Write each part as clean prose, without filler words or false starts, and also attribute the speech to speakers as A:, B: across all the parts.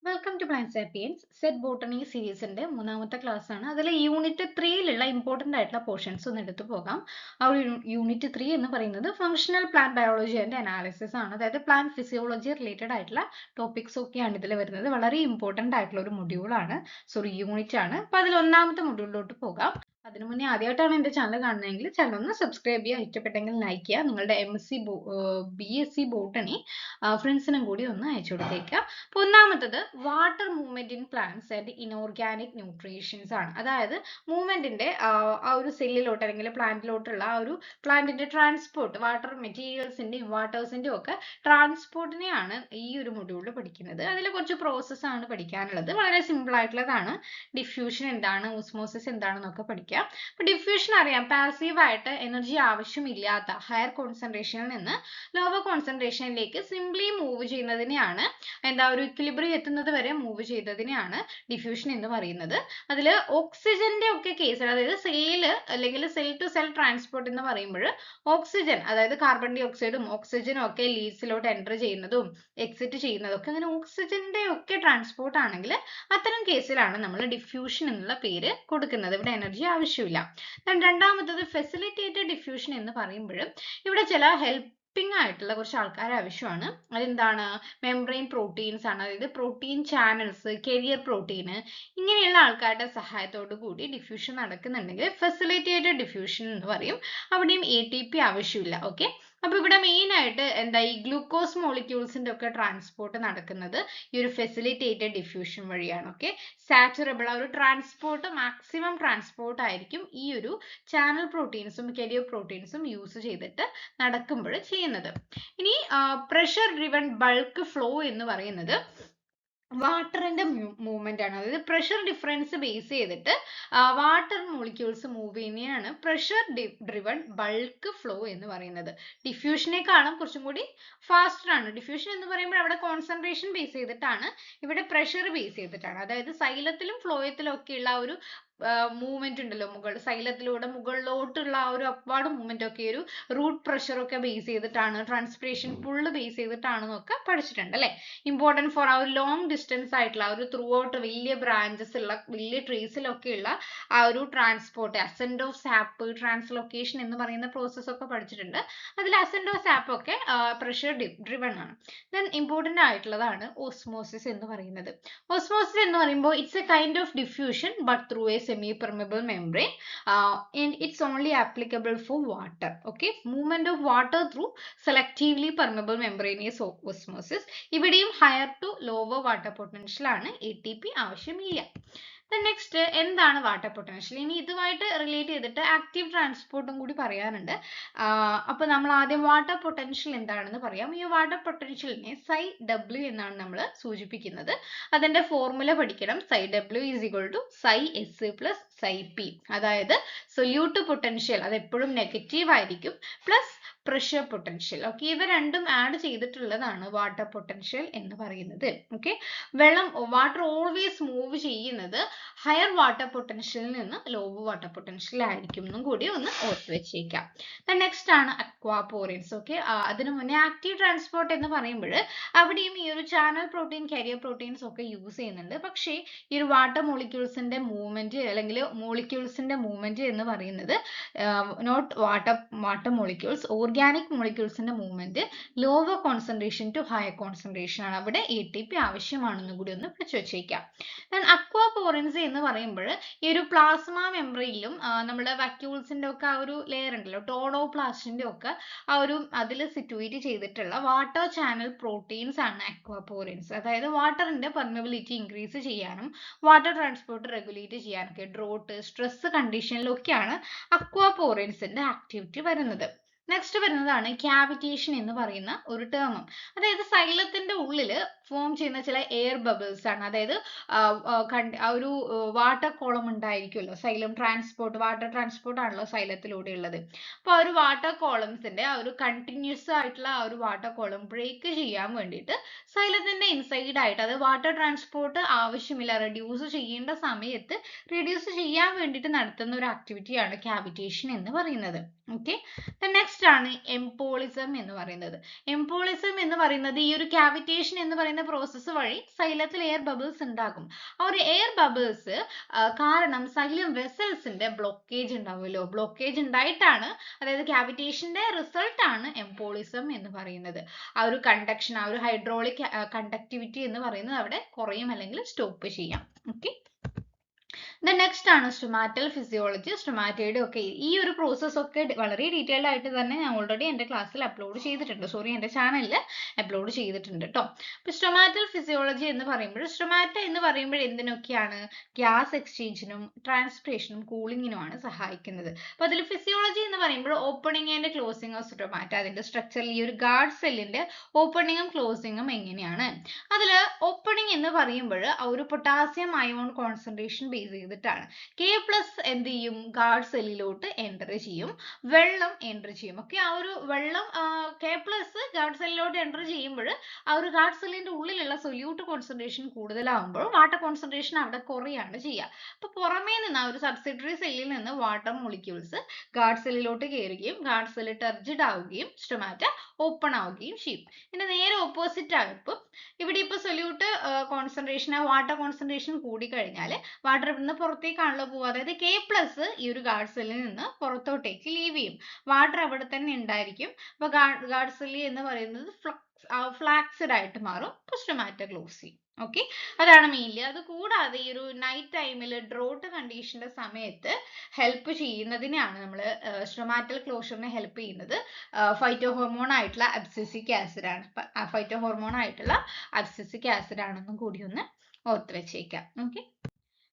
A: Welcome to plant sapiens set botany സീരീസിന്റെ മൂന്നാമത്തെ class ആണ്. അതിൽ യൂണിറ്റ് 3യിലുള്ള ഇമ്പോർട്ടന്റ് ആയിട്ടുള്ള പോർഷൻസ് ഒന്ന് എടുത്തു പോകാം. ആ ഒരു യൂണിറ്റ് 3 എന്ന് പറയുന്നത് functional plant biology and analysis ആണ്. അതായത് പ്ലാന്റ് ഫിസിയോളജി റിലേറ്റഡ് ആയിട്ടുള്ള ടോപ്പിക്സ് ഒക്കെയാണ് ഇതിൽ വരുന്നത്. വളരെ ഇമ്പോർട്ടന്റ് ആയിട്ടുള്ള ഒരു മൊഡ്യൂൾ ആണ്, സോറി യൂണിറ്റ് ആണ്. അപ്പൊ അതിൽ ഒന്നാമത്തെ മൊഡ്യൂളിലോട്ട് പോകാം. അതിനു മുന്നേ ആദ്യമായിട്ടാണ് എന്റെ ചാനൽ കാണുന്നതെങ്കിൽ ചാനൽ ഒന്ന് സബ്സ്ക്രൈബ് ചെയ്യുക, ഇഷ്ടപ്പെട്ടെങ്കിൽ ലൈക്ക് ചെയ്യുക, നിങ്ങളുടെ BSc ബോട്ടണി ഫ്രണ്ട്സിനും കൂടി ഒന്ന് അയച്ചു കൊടുത്തേക്കുക. അപ്പൊ ഒന്നാമത്തത് water movement in plants and inorganic nutritions ആണ്. അതായത് മൂവ്മെന്റിന്റെ ആ ഒരു സെല്ലിലോട്ട് അല്ലെങ്കിൽ പ്ലാന്റിലോട്ടുള്ള ആ ഒരു പ്ലാന്റിന്റെ ട്രാൻസ്പോർട്ട്, വാട്ടർ മെറ്റീരിയൽസിന്റെയും വാട്ടേഴ്സിന്റെയും ഒക്കെ ട്രാൻസ്പോർട്ടിനെയാണ് ഈ ഒരു മൊഡ്യൂളിൽ പഠിക്കുന്നത്. അതിൽ കുറച്ച് പ്രോസസ് ആണ് പഠിക്കാനുള്ളത്. വളരെ സിമ്പിൾ ആയിട്ടുള്ളതാണ്. ഡിഫ്യൂഷൻ എന്താണ്, ഓസ്മോസിസ് എന്താണെന്നൊക്കെ പഠിക്കാം. അപ്പൊ ഡിഫ്യൂഷൻ അറിയാം, പാസീവ് ആയിട്ട് എനർജി ആവശ്യമില്ലാത്ത ഹയർ കോൺസെൻട്രേഷനിൽ നിന്ന് ലോവർ കോൺസെൻട്രേഷനിലേക്ക് സിംപ്ലി മൂവ് ചെയ്യുന്നതിനെയാണ് ഒരു ഇക്വിലിബ്രിയം എത്തുന്നത് വരെ മൂവ് ചെയ്തതിനെയാണ് ഡിഫ്യൂഷൻ എന്ന് പറയുന്നത്. അതിൽ ഓക്സിജന്റെ ഒക്കെ കേസ്, അതായത് സെല്ല് അല്ലെങ്കിൽ സെൽ ടു സെൽ ട്രാൻസ്പോർട്ട് എന്ന് പറയുമ്പോൾ ഓക്സിജൻ, അതായത് കാർബൺ ഡൈ ഓക്സൈഡും ഓക്സിജനും ഒക്കെ ലീവ്സിലോട്ട് എൻ്റർ ചെയ്യുന്നതും എക്സിറ്റ് ചെയ്യുന്നതും ഒക്കെ അങ്ങനെ ഓക്സിജന്റെ ഒക്കെ ട്രാൻസ്പോർട്ട് ആണെങ്കിൽ അത്തരം കേസിലാണ് നമ്മൾ ഡിഫ്യൂഷൻ എന്നുള്ള പേര് കൊടുക്കുന്നത്. ഇവിടെ എനർജി ആവശ്യമില്ല. രണ്ടാമത്തത് ഫെസിലിറ്റേറ്റഡ് ഡിഫ്യൂഷൻ എന്ന് പറയുമ്പോൾ ഇവിടെ ചില ആയിട്ടുള്ള കുറച്ച് ആൾക്കാർ ആവശ്യമാണ്. അതെന്താണ്? മെംബ്രെയിൻ പ്രോട്ടീൻസ് ആണ്. അതായത് പ്രോട്ടീൻ ചാനൽസ്, കരിയർ പ്രോട്ടീൻ, ഇങ്ങനെയുള്ള ആൾക്കാരുടെ സഹായത്തോടു കൂടി ഡിഫ്യൂഷൻ നടക്കുന്നുണ്ടെങ്കിൽ ഫെസിലിറ്റേറ്റഡ് ഡിഫ്യൂഷൻ എന്ന് പറയും. അവിടെയും ATP ആവശ്യമില്ല. ഓക്കെ, അപ്പൊ ഇവിടെ മെയിൻ ആയിട്ട് ഈ ഗ്ലൂക്കോസ് മോളിക്യൂൾസിന്റെ ഒക്കെ ട്രാൻസ്പോർട്ട് നടക്കുന്നത് ഈ ഒരു ഫെസിലിറ്റേറ്റഡ് ഡിഫ്യൂഷൻ വഴിയാണ്. ഓക്കെ, സാച്ചുറബിൾ ആ ഒരു ട്രാൻസ്പോർട്ട്, മാക്സിമം ട്രാൻസ്പോർട്ട് ആയിരിക്കും ഈ ഒരു ചാനൽ പ്രോട്ടീൻസും കരിയർ പ്രോട്ടീൻസും യൂസ് ചെയ്തിട്ട് നടക്കുമ്പോൾ ചെയ്യുന്നത്. ഇനി പ്രഷർ ഡ്രിവൺ ബൾക്ക് ഫ്ലോ എന്ന് പറയുന്നത് വാട്ടറിന്റെ മൂവ്മെന്റ് ആണ്. അതായത് പ്രഷർ ഡിഫറൻസ് ബേസ് ചെയ്തിട്ട് വാട്ടർ മോളിക്യൂൾസ് മൂവ് ചെയ്യുന്നതാണ് പ്രഷർ ഡ്രിവൺ ബൾക്ക് ഫ്ലോ എന്ന് പറയുന്നത്. ഡിഫ്യൂഷനേക്കാളും കുറച്ചും കൂടി ഫാസ്റ്റർ ആണ്. ഡിഫ്യൂഷൻ എന്ന് പറയുമ്പോൾ അവിടെ കോൺസെൻട്രേഷൻ ബേസ് ചെയ്തിട്ടാണ്, ഇവിടെ പ്രഷർ ബേസ് ചെയ്തിട്ടാണ്. അതായത് സൈലത്തിലും ഫ്ലോയത്തിലും ഒക്കെയുള്ള ആ ഒരു മൂവ്മെന്റ് ഉണ്ടല്ലോ, സൈലത്തിലൂടെ മുകളിലോട്ടുള്ള ആ ഒരു അപ്വാർഡ് മൂവ്മെന്റ് ഒക്കെ ഒരു റൂട്ട് പ്രഷർ ഒക്കെ ബേസ് ചെയ്തിട്ടാണ്, ട്രാൻസ്പിറേഷൻ പുള്ള് ബേസ് ചെയ്തിട്ടാണെന്നൊക്കെ പഠിച്ചിട്ടുണ്ട് അല്ലെ. ഇമ്പോർട്ടൻറ്റ് ഫോർ ആ ഒരു ലോങ് ഡിസ്റ്റൻസ് ആയിട്ടുള്ള ഒരു ത്രൂ ഔട്ട് വലിയ ബ്രാഞ്ചസ് ഉള്ള വലിയ ട്രീസിലൊക്കെ ഉള്ള ആ ഒരു transport, ascend of sap, translocation എന്ന് പറയുന്ന പ്രോസസ് ഒക്കെ പഠിച്ചിട്ടുണ്ട്. അതിൽ അസെൻഡ് ഓഫ് സാപ്പ് ഒക്കെ പ്രഷർ ഡ്രിവൺ ആണ്. ദെൻ ഇമ്പോർട്ടൻ്റ് ആയിട്ടുള്ളതാണ് ഓസ്മോസിസ് എന്ന് പറയുന്നത്. ഓസ്മോസിസ് എന്ന് പറയുമ്പോൾ it's A kind of diffusion but through A semi permeable membrane and it's only applicable for water. Okay, movement of water through selectively permeable membraneous osmosis. ഇവിടെയും higher to lower water potential ആണ്, ATP ആവശ്യമില്ല. Next എന്താണ് water potential? ഇനി ഇതുമായിട്ട് relate ചെയ്തിട്ട് active ട്രാൻസ്പോർട്ടും കൂടി പറയാനുണ്ട്. അപ്പൊ നമ്മൾ ആദ്യം വാട്ടർ പൊട്ടൻഷ്യൽ എന്താണെന്ന് പറയാം. ഈ വാട്ടർ പൊട്ടൻഷ്യലിനെ psi W എന്നാണ് നമ്മൾ സൂചിപ്പിക്കുന്നത്. അതിന്റെ ഫോർമുല പഠിക്കണം. psi W is equal to psi S plus psi P. അതായത് സൊല്യൂട്ട് പൊട്ടൻഷ്യൽ അത് എപ്പോഴും നെഗറ്റീവ് ആയിരിക്കും, പ്ലസ് പ്രഷർ പൊട്ടൻഷ്യൽ. ഓക്കെ, ഇവ രണ്ടും ആഡ് ചെയ്തിട്ടുള്ളതാണ് വാട്ടർ പൊട്ടൻഷ്യൽ എന്ന് പറയുന്നത്. ഓക്കെ, വാട്ടർ ഓൾവേസ് മൂവ് ചെയ്യുന്നത് ഹയർ വാട്ടർ പൊട്ടൻഷ്യലിൽ നിന്ന് ലോവർ വാട്ടർ പൊട്ടൻഷ്യൽ ആയിരിക്കും എന്നും കൂടി ഒന്ന് ഓർത്ത് വെച്ചേക്കാം. നെക്സ്റ്റ് ആണ് അക്വാപോറിൻസ്. ഓക്കെ, അതിനു മുന്നേ ആക്റ്റീവ് ട്രാൻസ്പോർട്ട് എന്ന് പറയുമ്പോൾ അവിടെയും ഈ ഒരു ചാനൽ പ്രോട്ടീൻ, കരിയർ പ്രോട്ടീൻസ് ഒക്കെ യൂസ് ചെയ്യുന്നുണ്ട്. പക്ഷേ ഈ ഒരു വാട്ടർ മോളിക്യൂൾസിന്റെ മൂവ്മെന്റ് അല്ലെങ്കിൽ മോളിക്യൂൾസിന്റെ മൂവ്മെന്റ് എന്ന് പറയുന്നത് നോട്ട് വാട്ടർ മോളിക്യൂൾസ്, ഓർഗാനിക് മോളിക്യൂൾസിന്റെ movement lower concentration to higher concentration ആണ്. അവിടെ ATP ആവശ്യമാണെന്ന് കൂടി ഒന്ന് പഠിച്ചു വെച്ചേക്കാം. അക്വാപോറിൻസ് എന്ന് പറയുമ്പോൾ ഈ ഒരു പ്ലാസ്മ മെംബ്രെയിനിലും നമ്മുടെ വാക്യൂൾസിന്റെ ഒക്കെ ആ ഒരു ലെയർ ഉണ്ടല്ലോ, ടോണോപ്ലാസ്റ്റിന്റെ ഒക്കെ ആ ഒരു അതിൽ സിറ്റുവേറ്റ് ചെയ്തിട്ടുള്ള വാട്ടർ ചാനൽ പ്രോട്ടീൻസ് ആണ് അക്വാപോറിൻസ്. അതായത് വാട്ടറിന്റെ പെർമിബിലിറ്റി ഇൻക്രീസ് ചെയ്യാനും വാട്ടർ ട്രാൻസ്പോർട്ട് റെഗുലേറ്റ് ചെയ്യാനൊക്കെ, ഡ്രോട്ട്, സ്ട്രെസ് കണ്ടീഷനിലൊക്കെയാണ് അക്വാപോറിൻസിന്റെ ആക്ടിവിറ്റി വരുന്നത്. നെക്സ്റ്റ് വരുന്നതാണ് ക്യാവിറ്റേഷൻ എന്ന് പറയുന്ന ഒരു ടേം. അതായത് സൈലത്തിന്റെ ഉള്ളിൽ ഫോം ചെയ്യുന്ന ചില എയർ ബബിൾസ് ആണ്. അതായത് ആ ഒരു വാട്ടർ കോളം ഉണ്ടായിരിക്കുമല്ലോ, സൈലം ട്രാൻസ്പോർട്ട്, വാട്ടർ ട്രാൻസ്പോർട്ട് ആണല്ലോ സൈലത്തിലൂടെ ഉള്ളത്. അപ്പൊ ആ ഒരു വാട്ടർ കോളംസിന്റെ ആ ഒരു കണ്ടിന്യൂസ് ആയിട്ടുള്ള ആ ഒരു വാട്ടർ കോളം ബ്രേക്ക് ചെയ്യാൻ വേണ്ടിയിട്ട് സൈലത്തിന്റെ ഇൻസൈഡ് ആയിട്ട്, അത് വാട്ടർ ട്രാൻസ്പോർട്ട് ആവശ്യമില്ല, റെഡ്യൂസ് ചെയ്യേണ്ട സമയത്ത് റെഡ്യൂസ് ചെയ്യാൻ വേണ്ടിയിട്ട് നടത്തുന്ന ഒരു ആക്ടിവിറ്റിയാണ് ക്യാവിറ്റേഷൻ എന്ന് പറയുന്നത്. ഓക്കെ, നെക്സ്റ്റ് ആണ് എംപോളിസം എന്ന് പറയുന്നത്. എംപോളിസം എന്ന് പറയുന്നത് ഈ ഒരു ക്യാവിറ്റേഷൻ എന്ന് പറയുന്ന പറയുന്ന പ്രോസസ്സ് വഴി സൈലത്തിൽ എയർ ബബിൾസ് ഉണ്ടാകും. ആ ഒരു എയർ ബബിൾസ് കാരണം സൈലം വെസൽസിന്റെ ബ്ലോക്കേജ് ഉണ്ടാവുമല്ലോ, ബ്ലോക്കേജ് ഉണ്ടായിട്ടാണ്, അതായത് ക്യാവിറ്റേഷന്റെ റിസൾട്ട് ആണ് എംബോളിസം എന്ന് പറയുന്നത്. ആ ഒരു കണ്ടക്ഷൻ, ആ ഒരു ഹൈഡ്രോളിക് കണ്ടക്ടിവിറ്റി എന്ന് പറയുന്നത് അവിടെ കുറയും അല്ലെങ്കിൽ സ്റ്റോപ്പ് ചെയ്യാം. ഓക്കെ, നെക്സ്റ്റ് ആണ് സ്റ്റൊമാറ്റൽ ഫിസിയോളജി. സ്റ്റൊമാറ്റയുടെ ഒക്കെ ഈ ഒരു പ്രോസസ് ഒക്കെ വളരെ ഡീറ്റെയിൽഡ് ആയിട്ട് തന്നെ ഞാൻ ഓൾറെഡി എൻ്റെ ക്ലാസ്സിൽ അപ്ലോഡ് ചെയ്തിട്ടുണ്ട്, സോറി എൻ്റെ ചാനലിൽ അപ്ലോഡ് ചെയ്തിട്ടുണ്ട് കേട്ടോ. അപ്പോൾ സ്റ്റൊമാറ്റൽ ഫിസിയോളജി എന്ന് പറയുമ്പോൾ, സ്റ്റൊമാറ്റ എന്ന് പറയുമ്പോൾ എന്തിനൊക്കെയാണ്? ഗ്യാസ് എക്സ്ചേഞ്ചിനും ട്രാൻസ്പിറേഷനും കൂളിങ്ങിനുമാണ് സഹായിക്കുന്നത്. അപ്പോൾ അതിൽ ഫിസിയോളജി എന്ന് പറയുമ്പോൾ opening and closing of stomata, അതിന്റെ സ്ട്രക്ചറിൽ ഈ ഒരു ഗാർഡ് സെല്ലിന്റെ ഓപ്പണിങ്ങും ക്ലോസിങ്ങും എങ്ങനെയാണ്? അതിൽ ഓപ്പണിംഗ് എന്ന് പറയുമ്പോൾ ഒരു പൊട്ടാസ്യം അയോൺ കോൺസെൻട്രേഷൻ ബേസ് ചെയ്തിട്ടാണ്. K+ എന്ത് ചെയ്യും? ഗാർഡ് സെല്ലിലോട്ട് എൻ്റർ ചെയ്യും, വെള്ളം എൻ്റർ ചെയ്യും. ഓക്കെ, ആ ഒരു വെള്ളം K+ ഗാർഡ് സെല്ലിലോട്ട് എൻ്റർ ചെയ്യുമ്പോൾ ആ ഒരു ഗാർഡ് സെല്ലിന്റെ ഉള്ളിലുള്ള സൊല്യൂട്ട് കോൺസെൻട്രേഷൻ കൂടുതലാവുമ്പോൾ വാട്ടർ കോൺസെൻട്രേഷൻ അവിടെ കുറയാണ് ചെയ്യുക. അപ്പൊ പുറമേ നിന്ന് ആ ഒരു സബ്സിഡറി സെല്ലിൽ നിന്ന് വാട്ടർ മോളിക്യൂൾസ് ഗാർഡ് സെല്ലിലോട്ട് കയറുകയും ഗാർഡ് സെല്ല് ടർജിഡ് ആവുകയും സ്റ്റൊമാറ്റ ഓപ്പൺ ആവുകയും ചെയ്യും. ഇതിന്റെ നേരെ ഓപ്പോസിറ്റ് ആയപ്പോൾ ഇവിടെ ഇപ്പോൾ സൊല്യൂട്ട് കോൺസെൻട്രേഷൻ, വാട്ടർ കോൺസെൻട്രേഷൻ കൂടി കഴിഞ്ഞാൽ വാട്ടർ ഇവിടുന്ന് പുറത്തേക്കാണല്ലോ പോകുക, അതായത് K+ ഈ ഒരു ഗാർഡ് സെല്ലിൽ നിന്ന് പുറത്തോട്ടേക്ക് ലീവ് ചെയ്യും, വാട്ടർ അവിടെ തന്നെ ഉണ്ടായിരിക്കും. അപ്പൊ ഗാർഡ് സെല്ല് എന്ന് പറയുന്നത് ഫ്ലാക്സിഡ് ആയിട്ട് മാറും, സ്റ്റൊമാറ്റ ക്ലോസ് ചെയ്യും. ഓക്കെ, അതാണ് മെയിൻലി. അത് കൂടാതെ ഈ ഒരു നൈറ്റ് ടൈമിൽ ഡ്രോട്ട് കണ്ടീഷന്റെ സമയത്ത് ഹെൽപ്പ് ചെയ്യുന്നതിനാണ് നമ്മൾ സ്റ്റൊമാറ്റൽ ക്ലോഷറിനെ ഹെൽപ്പ് ചെയ്യുന്നത് ഫൈറ്റോ ഹോർമോൺ ആയിട്ടുള്ള അബ്സിസിക് ആസിഡ് ആണ്. ഫൈറ്റോ ഹോർമോൺ ആയിട്ടുള്ള അബ്സിസിക് ആസിഡ് ആണെന്നും കൂടി ഒന്ന് ഓർത്ത് വെച്ചേക്കാം. ഓക്കെ,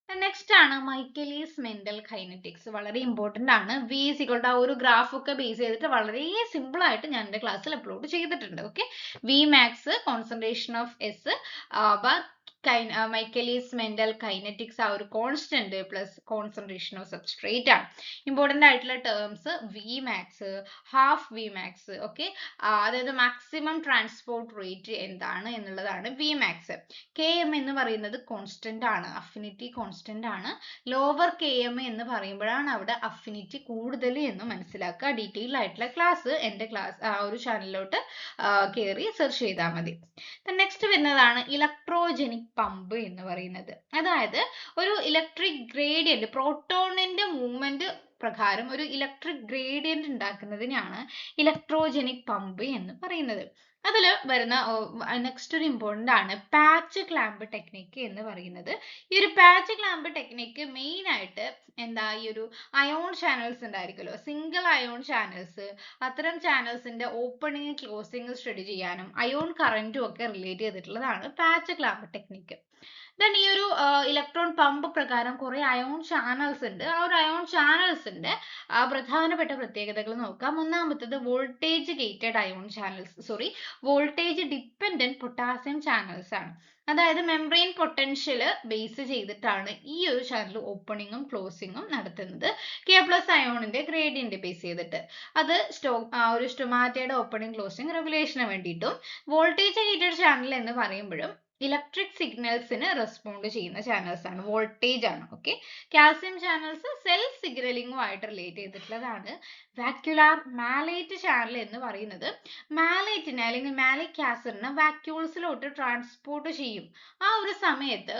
A: നെക്സ്റ്റ് ആണ് മൈക്കലീസ് മെന്റൽ കൈനറ്റിക്സ്. വളരെ ഇമ്പോർട്ടന്റ് ആണ്. V = ആ ഒരു ഗ്രാഫ് ഒക്കെ ബേസ് ചെയ്തിട്ട് വളരെ സിമ്പിൾ ആയിട്ട് ഞാൻ എൻ്റെ ക്ലാസ്സിൽ അപ്ലോഡ് ചെയ്തിട്ടുണ്ട്. Okay, Vmax concentration of S, Michaelis മെന്റൽ കൈനറ്റിക്സ് ആ ഒരു constant plus concentration of substrate ആണ്. ഇമ്പോർട്ടന്റ് ആയിട്ടുള്ള terms Vmax, half Vmax. Okay, അതായത് മാക്സിമം ട്രാൻസ്പോർട്ട് റേറ്റ് എന്താണ് എന്നുള്ളതാണ് Vmax. Km എന്ന് പറയുന്നത് കോൺസ്റ്റന്റ് ആണ്, അഫിനിറ്റി കോൺസ്റ്റന്റ് ആണ്. ലോവർ Km എന്ന് പറയുമ്പോഴാണ് അവിടെ അഫിനിറ്റി കൂടുതൽ എന്ന് മനസ്സിലാക്കുക. ഡീറ്റെയിൽ ആയിട്ടുള്ള ക്ലാസ് എൻ്റെ ആ ഒരു ചാനലിലോട്ട് കയറി സെർച്ച് ചെയ്താൽ മതി. നെക്സ്റ്റ് വരുന്നതാണ് ഇലക്ട്രോജനിക് പമ്പ് എന്ന് പറയുന്നത്. അതായത് ഒരു ഇലക്ട്രിക് ഗ്രേഡിയന്റ്, പ്രോട്ടോണിന്റെ മൂവ്മെന്റ് പ്രകാരം ഒരു ഇലക്ട്രിക് ഗ്രേഡിയന്റ് ഉണ്ടാക്കുന്നതിനാണ് ഇലക്ട്രോജനിക് പമ്പ് എന്ന് പറയുന്നത്. അതിൽ വരുന്ന നെക്സ്റ്റ് ഒരു ഇമ്പോർട്ടന്റ് ആണ് പാച്ച് ക്ലാമ്പ് ടെക്നിക്ക് എന്ന് പറയുന്നത്. ഈ ഒരു പാച്ച് ക്ലാമ്പ് ടെക്നിക്ക് മെയിൻ ആയിട്ട് എന്താ, ഈ ഒരു അയോൺ ചാനൽസ് ഉണ്ടായിരിക്കുമല്ലോ, സിംഗിൾ അയോൺ ചാനൽസ്, അത്തരം ചാനൽസിന്റെ ഓപ്പണിംഗ് ക്ലോസിംഗ് സ്റ്റഡി ചെയ്യാനും അയോൺ കറന്റും ഒക്കെ റിലേറ്റ് ചെയ്തിട്ടുള്ളതാണ് പാച്ച് ക്ലാമ്പ് ടെക്നിക്ക്. ദെൻ ഈ ഒരു ഇലക്ട്രോൺ പമ്പ് പ്രകാരം കുറെ അയോൺ ചാനൽസ് ഉണ്ട്. ആ ഒരു അയോൺ ചാനൽസിന്റെ പ്രധാനപ്പെട്ട പ്രത്യേകതകൾ നോക്കാം. ഒന്നാമത്തത് voltage gated ion channels, voltage dependent potassium channels ആണ്. അതായത് മെംബ്രെയിൻ പൊട്ടൻഷ്യൽ ബേസ് ചെയ്തിട്ടാണ് ഈ ഒരു ചാനൽ ഓപ്പണിങ്ങും ക്ലോസിങ്ങും നടത്തുന്നത്. K+ അയോണിന്റെ ഗ്രേഡിയന്റ് ബേസ് ചെയ്തിട്ട് അത് ഒരു സ്റ്റൊമാറ്റയുടെ ഓപ്പണിംഗ് ക്ലോസിംഗ് റെഗുലേഷന് വേണ്ടിയിട്ടും. വോൾട്ടേജ് ഗേറ്റഡ് ചാനൽ എന്ന് പറയുമ്പോഴും ഇലക്ട്രിക് സിഗ്നൽസിന് റെസ്പോണ്ട് ചെയ്യുന്ന ചാനൽസ് ആണ്, വോൾട്ടേജ് ആണ്. ഓക്കെ, കാൽസ്യം ചാനൽസ് സെൽ സിഗ്നലിംഗുമായിട്ട് റിലേറ്റ് ചെയ്തിട്ടുള്ളതാണ്. വാക്യുലാർ മാലേറ്റ് ചാനൽ എന്ന് പറയുന്നത് മാലേറ്റിനെ അല്ലെങ്കിൽ മാലിക് ആസിഡിനെ വാക്യൂൾസിലോട്ട് ട്രാൻസ്പോർട്ട് ചെയ്യും. ആ ഒരു സമയത്ത്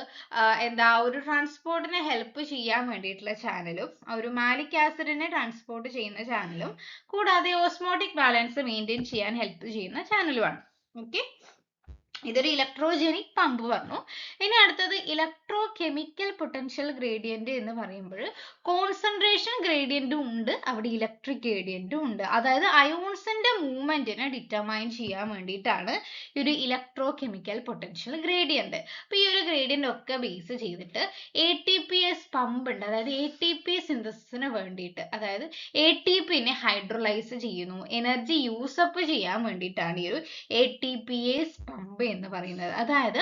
A: ഒരു ട്രാൻസ്പോർട്ടിനെ ഹെൽപ്പ് ചെയ്യാൻ വേണ്ടിയിട്ടുള്ള ചാനലും ഒരു മാലിക് ആസിഡിനെ ട്രാൻസ്പോർട്ട് ചെയ്യുന്ന ചാനലും കൂടാതെ ഓസ്മോട്ടിക് ബാലൻസ് മെയിൻറ്റെയിൻ ചെയ്യാൻ ഹെൽപ്പ് ചെയ്യുന്ന ചാനലുമാണ്. ഓക്കെ, ഇതൊരു ഇലക്ട്രോജനിക് പമ്പ് പറഞ്ഞു. ഇനി അടുത്തത് ഇലക്ട്രോ കെമിക്കൽ പൊട്ടൻഷ്യൽ ഗ്രേഡിയന്റ് എന്ന് പറയുമ്പോൾ കോൺസെൻട്രേഷൻ ഗ്രേഡിയന്റും ഉണ്ട്, അവിടെ ഇലക്ട്രിക് ഗ്രേഡിയന്റും ഉണ്ട്. അതായത് അയോൺസിന്റെ മൂവ്മെന്റിനെ ഡിറ്റർമൈൻ ചെയ്യാൻ വേണ്ടിയിട്ടാണ് ഈ ഒരു ഇലക്ട്രോ കെമിക്കൽ പൊട്ടൻഷ്യൽ ഗ്രേഡിയന്റ്. അപ്പൊ ഈ ഒരു ഗ്രേഡിയന്റ് ഒക്കെ ബേസ് ചെയ്തിട്ട് ATPase പമ്പ് ഉണ്ട്, അതായത് ATP സിന്തസിസിന് വേണ്ടിയിട്ട്, അതായത് ATPനെ ഹൈഡ്രോലൈസ് ചെയ്യുന്നു, എനർജി യൂസപ്പ് ചെയ്യാൻ വേണ്ടിയിട്ടാണ് ഈ ഒരു ATPase പമ്പ് എന്ന് പറയുന്നത്. അതായത്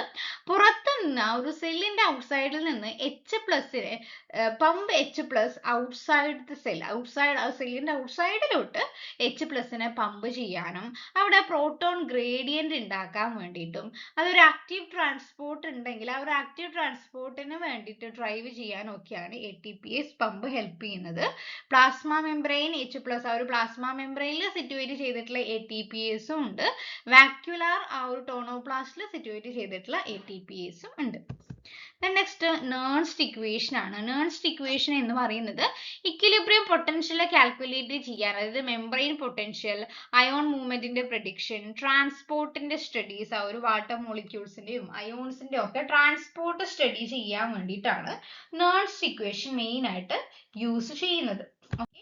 A: പുറത്തു നിന്ന് ആ ഒരു സെല്ലിന്റെ ഔട്ട്സൈഡിൽ നിന്ന് H പ്ലസിനെ pump H plus outside the cell, outside ആ സെല്ലിന്റെ ഔട്ട്സൈഡിലോട്ട് H പ്ലസിനെ പമ്പ് ചെയ്യാനും അവിടെ പ്രോട്ടോൺ ഗ്രേഡിയന്റ് ഉണ്ടാക്കാൻ വേണ്ടിയിട്ടും അതൊരു ആക്റ്റീവ് ട്രാൻസ്പോർട്ട് ഉണ്ടെങ്കിൽ ആ ഒരു ആക്റ്റീവ് ട്രാൻസ്പോർട്ടിന് വേണ്ടിയിട്ട് ഡ്രൈവ് ചെയ്യാനും ഒക്കെയാണ് ATPase പമ്പ് ഹെൽപ്പ് ചെയ്യുന്നത്. പ്ലാസ്മ മെംബ്രെയിൻ H പ്ലസ് ആ ഒരു പ്ലാസ്മ മെംബ്രെയിനിൽ സിറ്റുവേറ്റ് ചെയ്തിട്ടുള്ള ATPase ഉണ്ട്. വാക്യുലാർ ആ ഒരു ടോണോപ്ലാസ്റ്റിൽ സിറ്റുവേറ്റ് ചെയ്തിട്ടുള്ള ATPase ഉണ്ട്. നെക്സ്റ്റ് നേൺസ്റ്റ് ഇക്വേഷൻ ആണ്. നേൺസ്റ്റ് ഇക്വേഷൻ എന്ന് പറയുന്നത് ഇക്വിലിബ്രിയം പൊട്ടൻഷ്യൽ കാൽക്കുലേറ്റ് ചെയ്യാൻ, അതായത് മെംബ്രെയിൻ പൊട്ടൻഷ്യൽ, അയോൺ മൂവ്മെന്റിന്റെ പ്രഡിക്ഷൻ, ട്രാൻസ്പോർട്ടിന്റെ സ്റ്റഡീസ്, ആ ഒരു വാട്ടർ മോളിക്യൂൾസിന്റെയും അയോൺസിന്റെയും ഒക്കെ ട്രാൻസ്പോർട്ട് സ്റ്റഡി ചെയ്യാൻ വേണ്ടിയിട്ടാണ് നേൺസ്റ്റ് ഇക്വേഷൻ മെയിൻ ആയിട്ട് യൂസ് ചെയ്യുന്നത്. ഓക്കെ,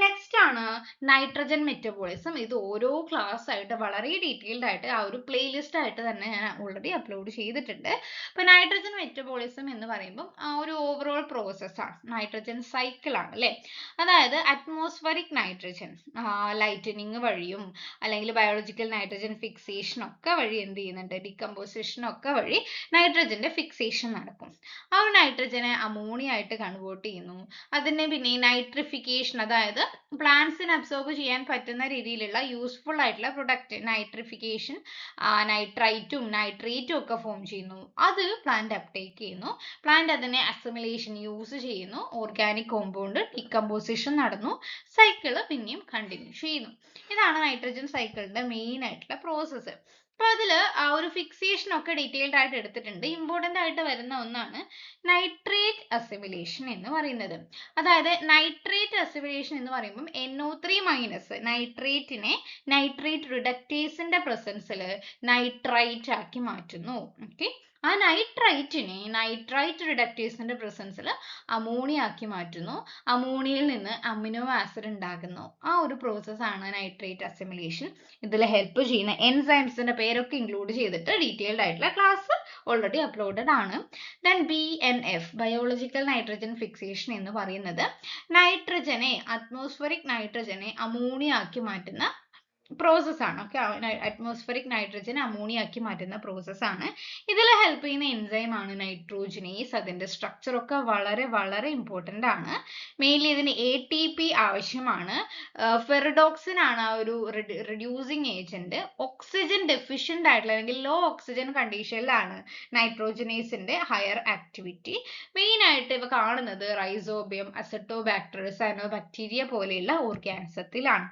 A: നെക്സ്റ്റ് ആണ് നൈട്രജൻ മെറ്റബോളിസം. ഇത് ഓരോ ക്ലാസ് ആയിട്ട് വളരെ ഡീറ്റെയിൽഡ് ആയിട്ട് ആ ഒരു പ്ലേലിസ്റ്റ് ആയിട്ട് തന്നെ ഞാൻ ഓൾറെഡി അപ്ലോഡ് ചെയ്തിട്ടുണ്ട്. ഇപ്പൊ നൈട്രജൻ മെറ്റബോളിസം എന്ന് പറയുമ്പോൾ ആ ഒരു ഓവറോൾ പ്രോസസ് ആണ്, നൈട്രജൻ സൈക്കിൾ ആണ് അല്ലെ. അതായത് അറ്റ്മോസ്ഫറിക് നൈട്രജൻ ലൈറ്റനിങ് വഴിയും അല്ലെങ്കിൽ ബയോളജിക്കൽ നൈട്രജൻ ഫിക്സേഷൻ ഒക്കെ വഴി എന്ത് ചെയ്യുന്നുണ്ട്, ഡികമ്പോസിഷൻ ഒക്കെ വഴി നൈട്രജന്റെ ഫിക്സേഷൻ നടക്കും. ആ ഒരു നൈട്രജനെ അമോണിയ ആയിട്ട് കൺവേർട്ട് ചെയ്യുന്നു. അതിനെ പിന്നെ നൈട്രിഫിക്കേഷൻ, അതായത് പ്ലാന്റ്സിന് അബ്സോർബ് ചെയ്യാൻ പറ്റുന്ന രീതിയിലുള്ള യൂസ്ഫുൾ ആയിട്ടുള്ള പ്രൊഡക്റ്റ് നൈട്രിഫിക്കേഷൻ, നൈട്രൈറ്റും നൈട്രേറ്റും ഒക്കെ ഫോം ചെയ്യുന്നു. അത് പ്ലാന്റ് അപ്ടേക്ക് ചെയ്യുന്നു. പ്ലാന്റ് അതിനെ അസിമിലേഷൻ യൂസ് ചെയ്യുന്നു. ഓർഗാനിക് കോമ്പൗണ്ട് ഡികമ്പോസിഷൻ നടന്നു. സൈക്കിള് പിന്നെയും കണ്ടിന്യൂ ചെയ്യുന്നു. ഇതാണ് നൈട്രജൻ സൈക്കിളിന്റെ മെയിൻ ആയിട്ടുള്ള പ്രോസസ്സ്. അപ്പൊ അതില് ആ ഒരു ഫിക്സേഷൻ ഒക്കെ ഡീറ്റെയിൽഡ് ആയിട്ട് എടുത്തിട്ടുണ്ട്. ഇമ്പോർട്ടന്റ് ആയിട്ട് വരുന്ന ഒന്നാണ് നൈട്രേറ്റ് അസിമിലേഷൻ എന്ന് പറയുന്നത്. അതായത് നൈട്രേറ്റ് അസിമിലേഷൻ എന്ന് പറയുമ്പോൾ NO3 മൈനസ് നൈട്രേറ്റിനെ നൈട്രേറ്റ് റിഡക്റ്റേസിന്റെ പ്രസൻസിൽ നൈട്രൈറ്റ് ആക്കി മാറ്റുന്നു. ഓക്കെ, ആ നൈട്രൈറ്റിനെ നൈട്രൈറ്റ് റിഡക്റ്റേസിന്റെ പ്രസൻസിൽ അമോണിയ ആക്കി മാറ്റുന്നു. അമോണിയയിൽ നിന്ന് അമിനോ ആസിഡ് ഉണ്ടാകുന്നു. ആ ഒരു പ്രോസസ് ആണ് നൈട്രേറ്റ് അസിമിലേഷൻ. ഇതിൽ ഹെൽപ്പ് ചെയ്യുന്ന എൻസൈംസിന്റെ പേരൊക്കെ ഇൻക്ലൂഡ് ചെയ്തിട്ട് ഡീറ്റെയിൽഡ് ആയിട്ടുള്ള ക്ലാസ് ഓൾറെഡി അപ്ലോഡഡ് ആണ്. Then BNF biological nitrogen fixation എന്ന് പറയുന്നത് നൈട്രജനെ അറ്റ്മോസ്ഫറിക് നൈട്രജനെ അമോണിയ ആക്കി മാറ്റുന്ന പ്രോസസ് ആണ്. ഓക്കെ, അറ്റ്മോസ്ഫറിക് നൈട്രജൻ അമോണിയ ആക്കി മാറ്റുന്ന പ്രോസസ് ആണ്. ഇതിൽ ഹെൽപ്പ് ചെയ്യുന്ന എൻസൈം ആണ് നൈട്രോജനേസ്. അതിന്റെ സ്ട്രക്ചർ ഒക്കെ വളരെ വളരെ ഇമ്പോർട്ടന്റ് ആണ്. മെയിൻലി ഇതിന് ATP ആവശ്യമാണ്. ഫെറിഡോക്സിൻ ആണ് ആ ഒരു റിഡ്യൂസിങ് ഏജന്റ്. ഓക്സിജൻ ഡെഫിഷ്യന്റ് ആയിട്ടുള്ള അല്ലെങ്കിൽ ലോ ഓക്സിജൻ കണ്ടീഷനിലാണ് നൈട്രോജനേസിന്റെ ഹയർ ആക്ടിവിറ്റി. മെയിൻ ആയിട്ട് ഇവ കാണുന്നത് റൈസോബിയം, അസറ്റോബാക്ടർ, സയനോബാക്ടീരിയ പോലെയുള്ള ഓർഗാനിസത്തിലാണ്.